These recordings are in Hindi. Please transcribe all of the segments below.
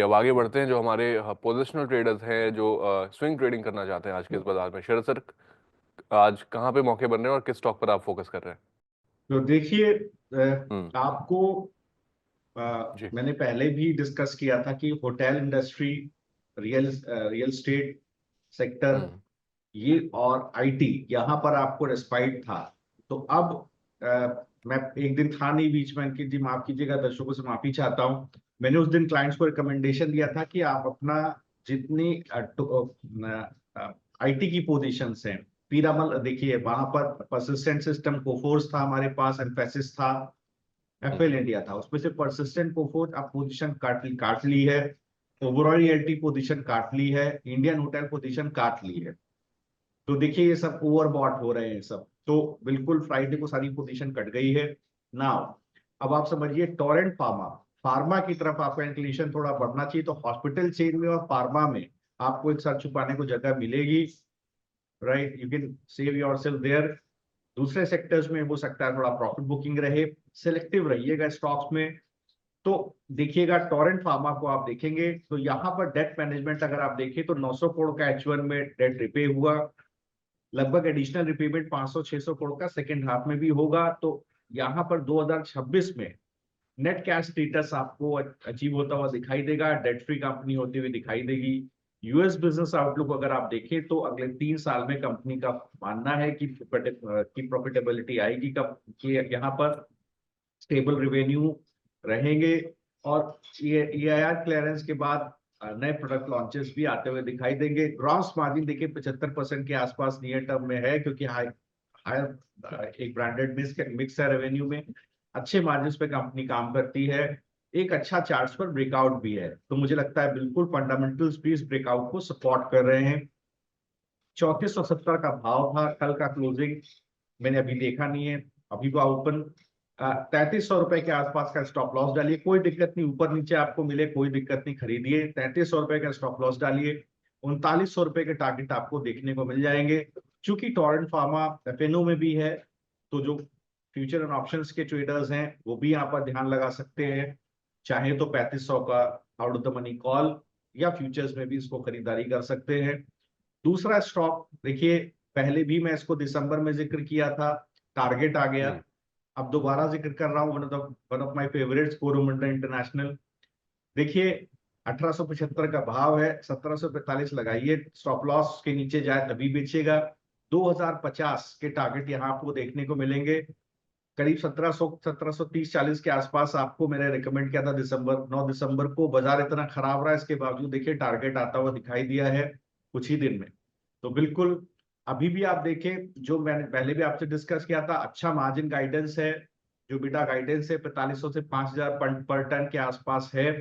अब आगे बढ़ते हैं जो हमारे पोजिशनल ट्रेडर्स हैं जो स्विंग ट्रेडिंग करना चाहते हैं आज के इस बाजार में। शरद सर, आज कहाँ पे मौके बन रहे हैं और किस स्टॉक पर आप फोकस कर रहे हैं? तो देखिए, हम्म। आपको जी। मैंने पहले भी डिस्कस किया था कि hotel industry, real estate sector, hmm. ये और आईटी, यहाँ पर आपको रेस्पाइट था। तो अब मैं एक दिन था नहीं बीच में कि जी माफ कीजिएगा, दर्शकों से माफी चाहता हूँ। मैंने उस दिन क्लाइंट्स को रिकमेंडेशन दिया था कि आप अपना जितनी आईटी की पोजीशंस हैं, पीरामल देखिए, वहां पर परसिस्टेंट सिस्टम, कोफोर्स था हमारे पास, एम्फेसिस था, एफएल हम्म। इंडिया था। उसमें से परसिस्टेंट कोफोर्स आप पोजीशन काट ली है, ओवरऑल रियल्टी पोजीशन काट ली है, इंडियन होटल पोजीशन काट ली है। तो देखिए ये सब ओवरबॉट हो रहे हैं सब, तो बिल्कुल फ्राइडे को सारी पोजीशन कट गई है। नाउ अब आप समझिए टोरेंट फार्मा, फार्मा की तरफ आपका इंक्लिनेशन थोड़ा बढ़ना चाहिए, तो हॉस्पिटल चेन में और फार्मा में आपको एक सर छुपाने को जगह मिलेगी। Right, you can save yourself there. दूसरे सेक्टर्स में हो सकता है थोड़ा प्रॉफिट बुकिंग रहे, सिलेक्टिव रहिएगा स्टॉक्स में। तो देखिएगा टोरेंट फार्मा को आप देखेंगे तो यहाँ पर डेट मैनेजमेंट अगर आप देखें तो 900 करोड़ का H1 में डेट रिपे हुआ, लगभग एडिशनल रिपेमेंट 500-600 करोड़ का सेकेंड हाफ में भी होगा। तो यहाँ पर 2026 में नेट कैश स्टेटस आपको अचीव होता हुआ दिखाई देगा, डेट फ्री कंपनी होती हुई दिखाई देगी। यूएस बिजनेस आउटलुक अगर आप देखें तो अगले 3 साल में कंपनी का मानना है कि प्रॉफिटेबिलिटी आएगी, कब कि यहाँ पर स्टेबल रेवेन्यू रहेंगे। और ये ईआईआर क्लियरेंस के बाद नए प्रोडक्ट लॉन्चेस भी आते हुए दिखाई देंगे। ग्रॉस मार्जिन देखिए 75% के आसपास नियर टर्म में है, क्योंकि हायर एक ब्रांडेड मिक्स है रेवेन्यू में, अच्छे मार्जिन पे कंपनी काम करती है, एक अच्छा चार्ट्स पर ब्रेकआउट भी है। तो मुझे लगता है बिल्कुल फंडामेंटल्स भी इस ब्रेकआउट को सपोर्ट कर रहे हैं। 3470 का भाव था कल का क्लोजिंग, मैंने अभी देखा नहीं है, अभी का ओपन 3300 रुपए के आसपास का स्टॉप लॉस डालिए, कोई दिक्कत नहीं, ऊपर नीचे आपको मिले कोई दिक्कत नहीं, खरीदिए। 3300 रुपए का स्टॉप लॉस डालिए, 3900 रुपए के टारगेट आपको देखने को मिल जाएंगे। चूंकि टोरेंट फार्मा एफएनओ में भी है, तो जो फ्यूचर एंड ऑप्शंस के ट्रेडर्स हैं वो भी यहाँ पर ध्यान लगा सकते हैं, चाहे तो 3500 का out of the money call या फ्यूचर्स में भी इसको खरीदारी कर सकते हैं। दूसरा स्टॉक देखिए, पहले भी मैं इसको दिसंबर में जिक्र किया था, टारगेट आ गया, हम्म। अब दोबारा जिक्र कर रहा हूँ, one of my favourites, Coromandel international. देखिए 1875 का भाव है, 1745 लगाइए, स्टॉप लॉस के नीचे जाए तभी बेचेगा। 2050 के टारगेट यहाँ आपको देखने को मिलेंगे, करीब 1730-40 के आसपास आपको मैंने रिकमेंड किया था दिसंबर 9 दिसंबर को। बाजार इतना खराब रहा, इसके बावजूद देखिए टारगेट आता हुआ दिखाई दिया है कुछ ही दिन में। तो बिल्कुल अभी भी आप देखें, जो मैंने पहले भी आपसे डिस्कस किया था, अच्छा मार्जिन गाइडेंस है, जो बीटा गाइडेंस है 4500 से 5000 पर टन के आसपास है।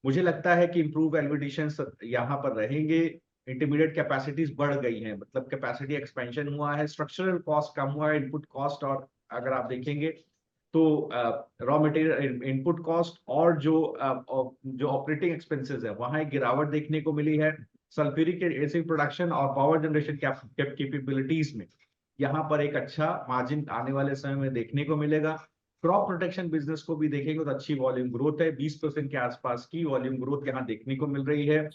मुझे लगता है कि इंप्रूव वैल्यूएशन यहाँ पर रहेंगे। इंटरमीडिएट कैपेसिटीज बढ़ गई हैं, मतलब कैपेसिटी एक्सपेंशन हुआ है, स्ट्रक्चरल कॉस्ट कम हुआ है, इनपुट कॉस्ट, और अगर आप देखेंगे तो रॉ मटेरियल इनपुट कॉस्ट और जो ऑपरेटिंग एक्सपेंसेस है वहां एक गिरावट देखने को मिली है। सल्फ्यूरिक एसिड प्रोडक्शन और पावर जनरेशन कैपेबिलिटीज में यहाँ पर एक अच्छा मार्जिन आने वाले समय में देखने को मिलेगा। क्रॉप प्रोटेक्शन बिजनेस को भी देखेंगे तो अच्छी वॉल्यूम ग्रोथ है, 20% के आसपास की वॉल्यूम ग्रोथ यहाँ देखने को मिल रही है।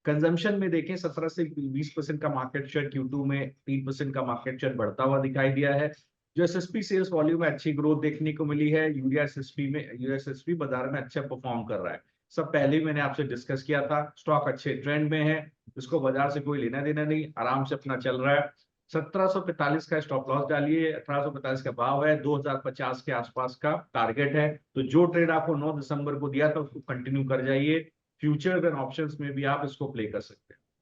कंजम्पशन में देखें 17 से 20% का मार्केट शेयर, Q2 में 3% का मार्केट शेयर बढ़ता हुआ दिखाई दिया है। जो एसएसपी सेल्स वॉल्यूम में अच्छी ग्रोथ देखने को मिली है, यूरिया एसएसपी बाजार में अच्छा परफॉर्म कर रहा है। सब पहले ही मैंने आपसे डिस्कस किया था, स्टॉक अच्छे ट्रेंड में है, इसको बाजार से कोई लेना देना नहीं, आराम से अपना चल रहा है। 1745 का स्टॉप लॉस डालिए, 1845 का भाव है, 2050 के आसपास का टारगेट है। तो जो ट्रेड आपको 9 दिसंबर को दिया था उसको कंटिन्यू कर जाइए, फ्यूचर एंड ऑप्शंस में भी आप इसको प्ले कर सकते हैं।